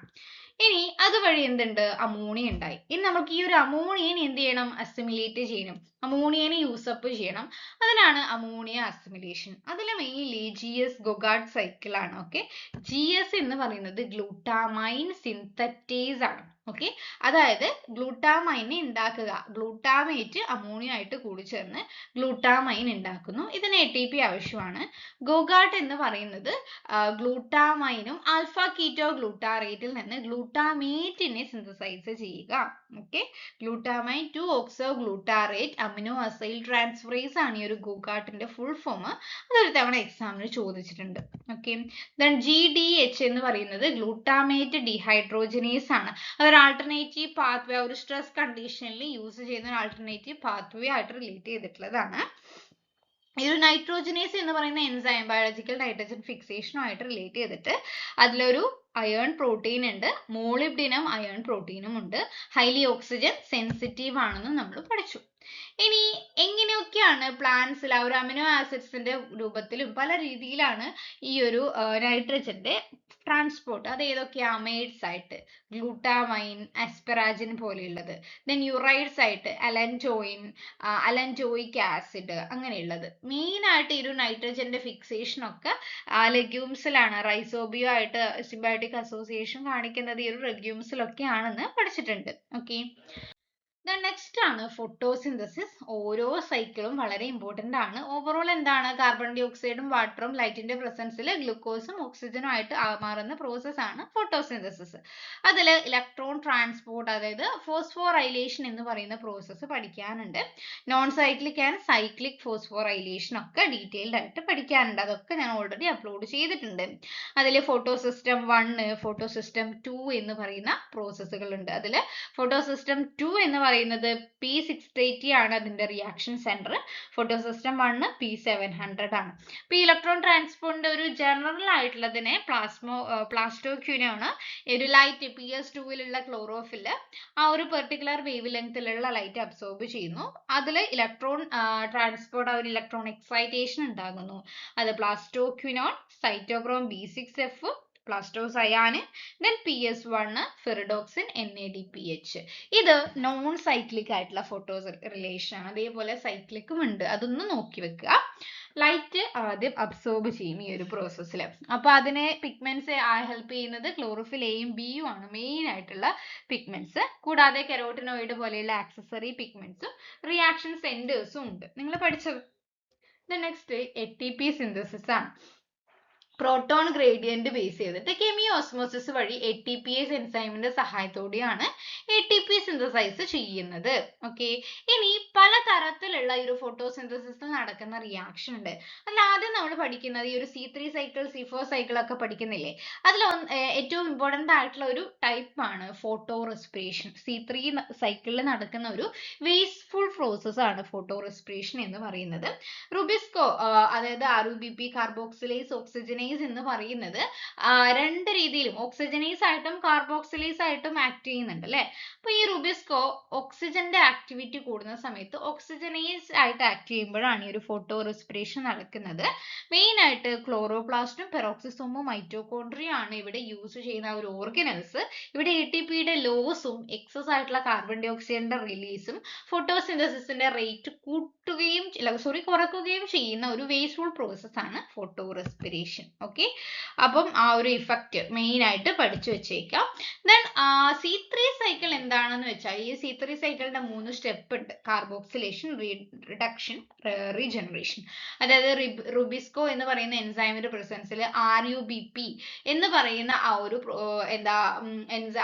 A: ഇനി അതുവഴി എന്തുണ്ട്, അമോണിയ ഉണ്ടായി. ഇനി നമുക്ക് ഈ ഒരു അമോണിയനെ എന്ത് ചെയ്യണം, അസിമിലേറ്റ് ചെയ്യണം. അമോണിയനെ യൂസപ്പ് ചെയ്യണം. അതിനാണ് അമോണിയ അസിമിലേഷൻ. അതിൽ മെയിൻലി GS ഗൊഗാർഡ് സൈക്കിൾ ആണ്. ഓക്കെ, GS എന്ന് പറയുന്നത് ഗ്ലൂട്ടാമൈൻ സിന്തറ്റേസ് ആണ്. ഓക്കെ, അതായത് ഗ്ലൂട്ടാമൈനെ ഉണ്ടാക്കുക. ഗ്ലൂട്ടാമേറ്റ് അമോണിയ ആയിട്ട് കൂടിച്ചേർന്ന് ഗ്ലൂട്ടാമൈൻ ഉണ്ടാക്കുന്നു. ഇതിന് ATP ആവശ്യമാണ്. ഗൊഗാർഡ് എന്ന് പറയുന്നത് ഗ്ലൂട്ടാമൈനും ആൽഫ കീറ്റോ ഗ്ലൂട്ടാറേറ്റിൽ നിന്ന് ഗ്ലൂട്ടാമേറ്റിനെ സിന്തസൈസ് ചെയ്യുക. Okay, glutamine to oxo glutarate amino acyl transferase ആണ് ഈ ഒരു ഗൊഗാർഡിന്റെ ഫുൾ ഫോം. അതൊരു തവണ എക്സാമിന് ചോദിച്ചിട്ടുണ്ട്. ഓക്കെ, ദെൻ GDH എന്ന് പറയുന്നത് ഗ്ലൂട്ടാമേറ്റ് ഡിഹൈഡ്രോജനേസ് ആണ്. അതൊരു ആൾട്ടർനേറ്റീവ് പാത്വേ, ഒരു സ്ട്രെസ് കണ്ടീഷനിൽ യൂസ് ചെയ്യുന്ന ഒരു ആൾട്ടർനേറ്റീവ് പാത്വേ ആയിട്ട് റിലേറ്റ് ചെയ്തിട്ടുള്ളതാണ്. ഈ ഒരു നൈട്രോജനേസ് എന്ന് പറയുന്ന എൻസൈം ബയോളജിക്കൽ നൈട്രജൻ ഫിക്സേഷനുമായിട്ട് റിലേറ്റ് ചെയ്തിട്ട് അതിലൊരു അയേൺ പ്രോട്ടീൻ ഉണ്ട്. മോളിബ്ഡിനം അയേൺ പ്രോട്ടീനും ഉണ്ട്. ഹൈലി ഓക്സിജൻ സെൻസിറ്റീവ് ആണെന്ന് നമ്മൾ പഠിച്ചു. ഇനി എങ്ങനെയൊക്കെയാണ് പ്ലാന്റ്സിൽ ആ ഒരു അമിനോ ആസിഡ്സിന്റെ രൂപത്തിലും പല രീതിയിലാണ് ഈ ഒരു നൈട്രജന്റെ ട്രാൻസ്പോർട്ട്. അത് ഏതൊക്കെയാ, അമൈഡ്സ് ആയിട്ട് ഗ്ലൂട്ടാമൈൻ, ആസ്പെറാജിൻ പോലെയുള്ളത്. ദെൻ യുറൈഡ്സ് ആയിട്ട് അലൻറ്റോയിൻ, അലൻറ്റോയിക് ആസിഡ് അങ്ങനെയുള്ളത്. മെയിൻ ആയിട്ട് ഈ ഒരു നൈട്രജന്റെ ഫിക്സേഷൻ ഒക്കെ ലെഗ്യൂംസിലാണ്. റൈസോബിയോ ആയിട്ട് സിംബയോട്ടിക് അസോസിയേഷൻ കാണിക്കുന്നത് ഈ ഒരു ലെഗ്യൂംസിലൊക്കെ ആണെന്ന് പഠിച്ചിട്ടുണ്ട്. ഓക്കെ, Then next ആണ് ഫോട്ടോസിന്തസിസ്. ഓരോ സൈക്കിളും വളരെ ഇമ്പോർട്ടന്റ് ആണ്. ഓവറോൾ എന്താണ്, കാർബൺ ഡൈ ഓക്സൈഡും വാട്ടറും ലൈറ്റിന്റെ പ്രസൻസിൽ ഗ്ലൂക്കോസും ഓക്സിജനും ആയിട്ട് മാറുന്ന പ്രോസസ് ആണ് ഫോട്ടോസിന്തസിസ്. അതിൽ ഇലക്ട്രോൺ ട്രാൻസ്പോർട്ട്, അതായത് ഫോസ്ഫോറൈലേഷൻ എന്ന് പറയുന്ന പ്രോസസ്സ് പഠിക്കാനുണ്ട്. നോൺ സൈക്ലിക് ആൻഡ് സൈക്ലിക് ഫോസ്ഫോറൈലേഷൻ ഒക്കെ ഡീറ്റെയിൽഡ് ആയിട്ട് പഠിക്കാനുണ്ട്. അതൊക്കെ ഞാൻ ഓൾറെഡി അപ്ലോഡ് ചെയ്തിട്ടുണ്ട്. അതിൽ ഫോട്ടോസിസ്റ്റം 1, ഫോട്ടോസിസ്റ്റം 2 എന്ന് പറയുന്ന പ്രോസസ്സുകൾ ഉണ്ട്. അതിൽ ഫോട്ടോസിസ്റ്റം 2 എന്ന് പറയുന്ന പറയുന്നത് P680 ആണ് അതിന്റെ റിയാക്ഷൻ സെന്റർ. ഫോട്ടോസിസ്റ്റം 1 P700 ആണ്. ഇപ്പൊ ഇലക്ട്രോൺ ട്രാൻസ്പോർട്ടിന്റെ ഒരു ജനറൽ ആയിട്ടുള്ളതിനെ പ്ലാസ്റ്റോക്യൂനാണ്. ഒരു ലൈറ്റ് PS2 ക്ലോറോഫിൽ ആ ഒരു പെർട്ടിക്കുലർ വേവ് ലെങ്തിലുള്ള ലൈറ്റ് അബ്സോർബ് ചെയ്യുന്നു. അതിൽ ഇലക്ട്രോൺ ട്രാൻസ്പോർട്ട് ആ ഒരു ഇലക്ട്രോൺ എക്സൈറ്റേഷൻ ഉണ്ടാകുന്നു. അത് plastoquinone, cytochrome B6F, plastocyanin, then PS1, ഫെറിഡോക്സിൻ, NADPH. ഇത് നോൺ സൈക്ലിക് ആയിട്ടുള്ള ഫോട്ടോസ് റിലേഷൻ ആണ്. അതേപോലെ സൈക്ലിക്കും ഉണ്ട്, അതൊന്ന് നോക്കി വെക്കുക. ലൈറ്റ് ആദ്യം അബ്സോർബ് ചെയ്യും ഈ ഒരു പ്രോസസ്സിൽ. അപ്പൊ അതിനെ പിഗ്മെന്റ്സ് ഹെൽപ്പ് ചെയ്യുന്നത് ക്ലോറോഫിൽ എയും ബിയും ആണ് മെയിൻ ആയിട്ടുള്ള പിഗ്മെന്റ്സ്. കൂടാതെ കെരോട്ടിനോയിഡ് പോലെയുള്ള ആക്സസറി പിഗ്മെന്റ്സും റിയാക്ഷൻ സെന്റേഴ്സും ഉണ്ട്, നിങ്ങൾ പഠിച്ചത്. നെക്സ്റ്റ് ATP സിന്തസിസ് ആണ്. പ്രോട്ടോൺ ഗ്രേഡിയന്റ് ബേസ് ചെയ്തിട്ട് കെമിയോ ഓസ്മോസിസ് വഴി ATPase എൻസൈമിന്റെ സഹായത്തോടെയാണ് ATP സിന്തസൈസ് ചെയ്യുന്നത്. ഓക്കെ, ഇനി പല തരത്തിലുള്ള ഈ ഒരു ഫോട്ടോസിന്തസിസിൽ നടക്കുന്ന റിയാക്ഷൻ ഉണ്ട്. അതിൽ ആദ്യം നമ്മൾ പഠിക്കുന്നത് ഈ ഒരു C3 സൈക്കിൾ C4 സൈക്കിൾ ഒക്കെ പഠിക്കുന്നില്ലേ, അതിൽ ഏറ്റവും ഇമ്പോർട്ടന്റ് ആയിട്ടുള്ള ഒരു ടൈപ്പ് ആണ് ഫോട്ടോ റെസ്പിറേഷൻ. C3 സൈക്കിളിൽ നടക്കുന്ന ഒരു വേസ്റ്റ്ഫുൾ പ്രോസസ് ആണ് ഫോട്ടോ റെസ്പിറേഷൻ എന്ന് പറയുന്നത്. റുബിസ്കോ അതായത് RUBP കാർബോക്സിലേസ് ഓക്സിജനേസ് എന്ന് പറയുന്നത് രണ്ട് രീതിയിലും ഓക്സിജനേസ് ആയിട്ടും കാർബോക്സിലേസ് ആയിട്ടും ആക്ട് ചെയ്യുന്നുണ്ട് അല്ലെ. അപ്പൊ ഈ റുബിസ്കോ ഓക്സിജന്റെ ആക്ടിവിറ്റി കൂടുന്ന സമയത്ത് ഓക്സിജനേസ് ആയിട്ട് ആക്ട് ചെയ്യുമ്പോഴാണ് ഈ ഒരു ഫോട്ടോ റെസ്പിറേഷൻ നടക്കുന്നത്. മെയിൻ ആയിട്ട് ക്ലോറോപ്ലാസ്റ്റും പെറോക്സിസോമും മൈറ്റോകോൺട്രിയ ആണ് ഇവിടെ യൂസ് ചെയ്യുന്ന ഒരു ഓർഗനൽസ്. ഇവിടെ ATPയുടെ ലോസും എക്സസ് ആയിട്ടുള്ള കാർബൺ ഡൈ ഓക്സൈഡിന്റെ റിലീസും ഫോട്ടോസിന്തസിസിന്റെ റേറ്റ് കുറയ്ക്കുകയും ചെയ്യുന്ന ഒരു വേസ്റ്റ്ഫുൾ പ്രോസസ് ആണ് ഫോട്ടോ റെസ്പിറേഷൻ. ഓക്കെ, അപ്പം ആ ഒരു ഇഫക്റ്റ് മെയിൻ ആയിട്ട് പഠിച്ചു വെച്ചേക്കാം. ദെൻ C3 സൈക്കിൾ എന്താണെന്ന് വെച്ചാൽ ഈ C3 സൈക്കിളിന്റെ 3 സ്റ്റെപ്പ് ഉണ്ട്. Carboxylation, reduction, regeneration. അതായത് റുബിസ്കോ എന്ന് പറയുന്ന എൻസൈമിന്റെ പ്രസൻസിൽ RUBP എന്ന് പറയുന്ന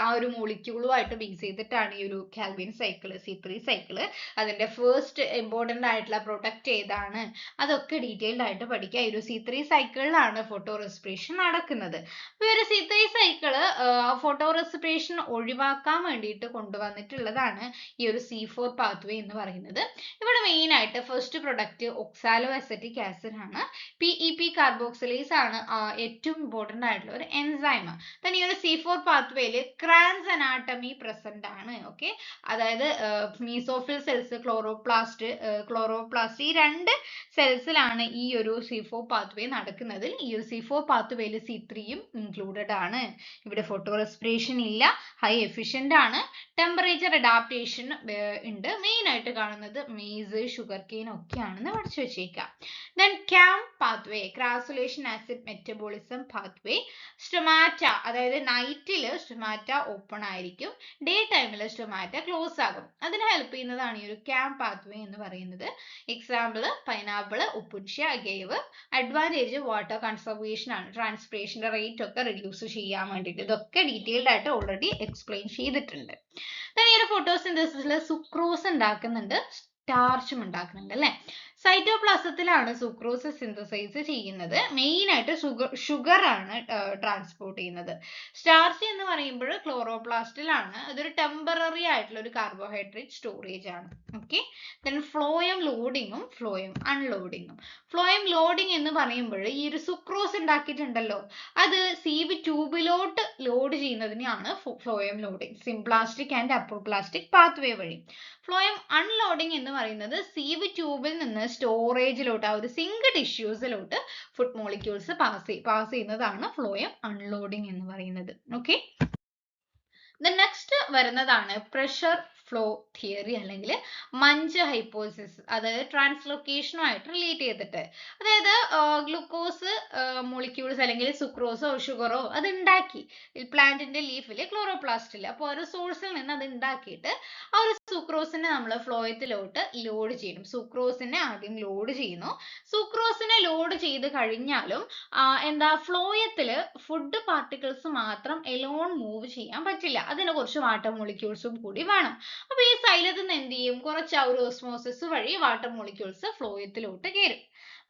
A: ആ ഒരു മോളിക്യൂളുമായിട്ട് ബേസ് ചെയ്തിട്ടാണ് ഈ ഒരു കാൽവിൻ സൈക്കിൾ C3 സൈക്കിള്. അതിന്റെ ഫസ്റ്റ് ഇമ്പോർട്ടന്റ് ആയിട്ടുള്ള പ്രൊഡക്റ്റ് ഏതാണ്, അതൊക്കെ ഡീറ്റെയിൽഡ് ആയിട്ട് പഠിക്കുക. ഈ ഒരു C3 സൈക്കിളിലാണ് ഫോട്ടോ റെസ്പിറേഷൻ നടക്കുന്നത്. ഈ ഒരു C3 സൈക്കിള് ഫോട്ടോ റെസ്പിറേഷൻ ഒഴിവാക്കാൻ വേണ്ടിയിട്ട് കൊണ്ടുവന്നിട്ടുള്ളതാണ് ഈ ഒരു C4 പാത്വേ എന്ന് പറയുന്നത്. ഇവിടെ മെയിൻ ആയിട്ട് ഫസ്റ്റ് പ്രൊഡക്റ്റ് ഒക്സാലോ അസറ്റിക് ആസിഡ് ആണ്. PEP കാർബോക്സിലേസ് ആണ് ഏറ്റവും ഇമ്പോർട്ടന്റ് ആയിട്ടുള്ള ഒരു എൻസൈം. then ഈ ഒരു C4 പാത്വേയിൽ ക്രാൻസ് അനാട്ടമി പ്രസന്റ് ആണ്. ഓക്കെ, അതായത് മീസോഫിൽ സെൽസ്, ക്ലോറോപ്ലാസ്റ്റ് ഈ രണ്ട് സെൽസിലാണ് ഈ ഒരു C4 പാത്വേ നടക്കുന്നത്. ഈ ഒരു C4 പാത്വേയിൽ C3യും ഇൻക്ലൂഡഡ് ആണ്. ഇവിടെ ഫോട്ടോ റെസ്പിറേഷൻ ഇല്ല, ഹൈ എഫിഷ്യന്റ് ആണ്, ടെമ്പറേച്ചർ അഡാപ്റ്റേഷൻ ഉണ്ട്. മെയിൻ ആയിട്ട് കാണുന്നത് മെയ്സ്, ഷുഗർ കെയിൻ ഒക്കെ ആണെന്ന് പഠിച്ചു വെച്ചേക്കാം. then CAM pathway, crassulacean acid metabolism pathway. Stomata, അതായത് നൈറ്റിൽ സ്റ്റൊമാറ്റ ഓപ്പൺ ആയിരിക്കും, ഡേ ടൈമിൽ സ്റ്റൊമാറ്റ ക്ലോസ് ആകും. അതിന് ഹെൽപ്പ് ചെയ്യുന്നതാണ് ഈ ഒരു CAM പാത്വേ എന്ന് പറയുന്നത്. Example pineapple, opuntia, agave. Advantage water conservation ആണ്, ട്രാൻസ്പിറേഷന്റെ റേറ്റ് ഒക്കെ റിഡ്യൂസ് ചെയ്യാൻ വേണ്ടിയിട്ട്. ഇതൊക്കെ ഡീറ്റെയിൽഡ് ആയിട്ട് ഓൾറെഡി എക്സ്പ്ലെയിൻ ചെയ്തിട്ടുണ്ട്. ഈ ഒരു ഫോട്ടോസിന്തസിസിൽ സുക്രോസ് ഉണ്ടാക്കുന്നുണ്ട്, സ്റ്റാർച്ചും ഉണ്ടാക്കുന്നുണ്ട് അല്ലെ. സൈറ്റോപ്ലാസത്തിലാണ് സുക്രോസ് സിന്തസൈസ് ചെയ്യുന്നത്. മെയിൻ ആയിട്ട് ഷുഗർ ആണ് ട്രാൻസ്പോർട്ട് ചെയ്യുന്നത്. സ്റ്റാർച്ച് എന്ന് പറയുമ്പോൾ ക്ലോറോപ്ലാസ്റ്റിലാണ്. അതൊരു ടെമ്പററി ആയിട്ടുള്ള ഒരു കാർബോഹൈഡ്രേറ്റ് സ്റ്റോറേജ് ആണ്. ഓക്കെ, then ഫ്ലോയം ലോഡിങ്ങും ഫ്ലോയം അൺലോഡിങ്ങും. ഫ്ലോയം ലോഡിങ് എന്ന് പറയുമ്പോൾ ഈ ഒരു സുക്രോസ് ഉണ്ടാക്കിയിട്ടുണ്ടല്ലോ, അത് സീവ് ട്യൂബിലോട്ട് ലോഡ് ചെയ്യുന്നതിനെയാണ് phloem loading, symplastic and apoplastic pathway വഴി. ഫ്ലോയം അൺലോഡിങ് എന്ന് പറയുന്നത് സീവ് ട്യൂബിൽ നിന്ന് സ്റ്റോറേജിലോട്ട്, ആ ഒരു സിങ്ക് ടിഷ്യൂസിലോട്ട് ഫുഡ് മോളിക്യൂൾസ് പാസ് ചെയ്യുന്നതാണ് ഫ്ലോയം അൺലോഡിങ് എന്ന് പറയുന്നത്. ഓക്കെ, നെക്സ്റ്റ് വരുന്നതാണ് പ്രഷർ ഫ്ലോ തിയറി അല്ലെങ്കിൽ മഞ്ച് ഹൈപ്പോസിസ്. അതായത് ട്രാൻസ്ലൊക്കേഷനുമായിട്ട് റിലേറ്റ് ചെയ്തിട്ട്, അതായത് ഗ്ലൂക്കോസ് മോളിക്യൂൾസ് അല്ലെങ്കിൽ സുക്രോസോ ഷുഗറോ അത് ഉണ്ടാക്കി പ്ലാന്റിന്റെ ലീഫിൽ, ക്ലോറോപ്ലാസ്റ്റിൽ. അപ്പോൾ ഒരു സോഴ്സിൽ നിന്ന് അത് ഉണ്ടാക്കിയിട്ട് ആ ഒരു സുക്രോസിനെ നമ്മൾ ഫ്ലോയത്തിലോട്ട് ലോഡ് ചെയ്യണം. സുക്രോസിനെ ആദ്യം ലോഡ് ചെയ്യുന്നു. സുക്രോസിനെ ലോഡ് ചെയ്ത് കഴിഞ്ഞാലും ഫ്ലോയത്തില് ഫുഡ് പാർട്ടിക്കിൾസ് മാത്രം എലോൺ മൂവ് ചെയ്യാൻ പറ്റില്ല, അതിന് കുറച്ച് വാട്ടർ മോളിക്യൂൾസും കൂടി വേണം. അപ്പൊ ഈ സൈലത്തിൽ നിന്ന് എന്ത് ചെയ്യും, കുറച്ച് ആ ഒരു ഓസ്മോസിസ് വഴി വാട്ടർ മോളിക്യൂൾസ് ഫ്ലോയത്തിലോട്ട് കയറും.